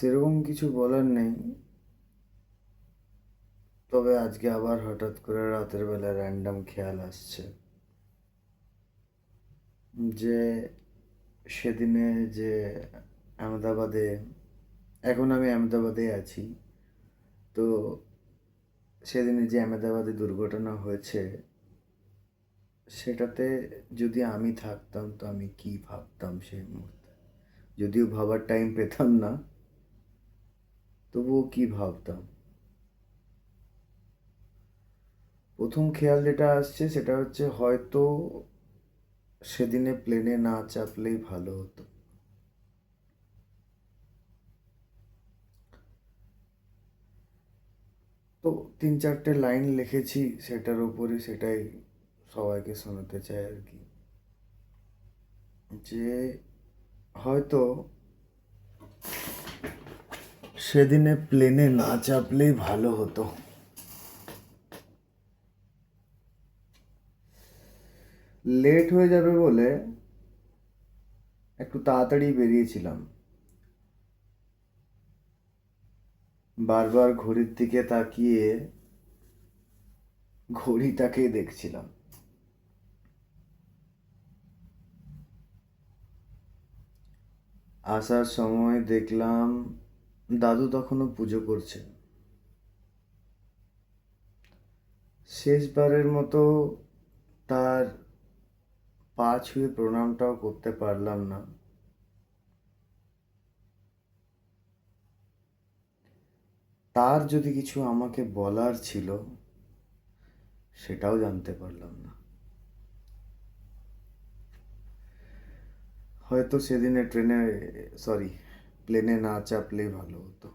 সেরকম কিছু বলার নেই, তবে আজকে আবার হঠাৎ করে রাতের বেলা র্যান্ডম খেয়াল আসছে যে সেদিনে যে আহমেদাবাদে, এখন আমি আহমেদাবাদে আছি, তো সেদিনে যে আহমেদাবাদে দুর্ঘটনা হয়েছে সেটাতে যদি আমি থাকতাম তো আমি কি ভাবতাম সেই মুহূর্তে। যদিও ভাবার টাইম পেতাম না, তবুও কি ভাবতাম। প্রথম খেয়াল যেটা আসছে সেটা হচ্ছে হয়তো সেদিনে প্লেনে না চাপলেই ভালো হতো। তো 3-4টে লাইন লিখেছি সেটার উপরই, সেটাই সবাইকে শোনাতে চাই আর কি। যে হয়তো সেদিনে প্লেনে না চাপলেই ভালো হতো। লেট হয়ে যাবে বলে একটু তাড়াতাড়ি বেরিয়েছিলাম, বারবার ঘড়ির দিকে তাকিয়ে ঘড়িটাকেই দেখছিলাম। আসার সময় দেখলাম দাদু তখনও পুজো করছে। শেষবারের মতো তার পা ছুঁয়ে প্রণামটাও করতে পারলাম না। তার যদি কিছু আমাকে বলার ছিল সেটাও জানতে পারলাম না। হয়তো সেদিনে প্লেনে না চাপলেই ভালো হতো।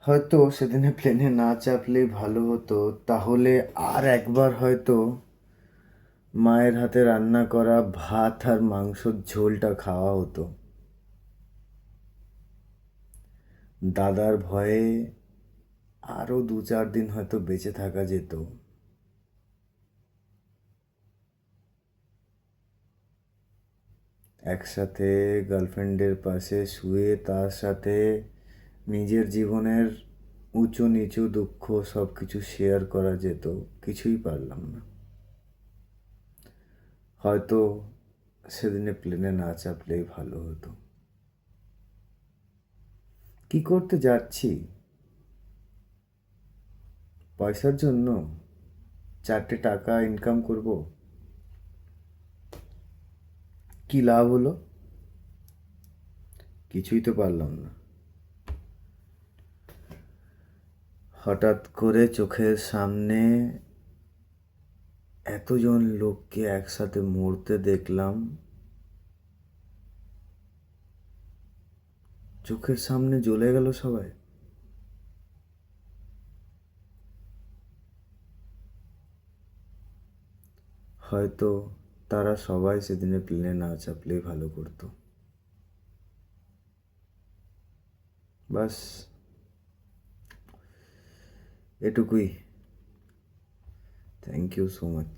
হয়তো সেদিনে প্লেনে না চাপলেই ভালো হতো, তাহলে আর একবার হয়তো মায়ের হাতে রান্না করা ভাত আর মাংসর ঝোলটা খাওয়া হতো। দাদার ভয়ে আরও 2-4 দিন হয়তো বেঁচে থাকা যেত। একসাথে গার্লফ্রেন্ডের পাশে শুয়ে তার সাথে নিজের জীবনের উঁচু নিচু দুঃখ সব কিছু শেয়ার করা যেত। কিছুই পারলাম না। হয়তো সেদিনে প্লেনে না চাপলেই ভালো হতো। কি করতে যাচ্ছি? পয়সার জন্য? 4টে টাকা ইনকাম করব? কি লাভ হলো? কিছুই তো পারলাম না। হঠাৎ করে চোখের সামনে এতজন লোককে একসাথে মরতে দেখলাম। চোখের সামনে জ্বলে গেল সবাই। হয়তো তারা সবাই সেদিনে প্লেনে না চাপলেই ভালো করতো। বাস এটুকুই। Thank you so much.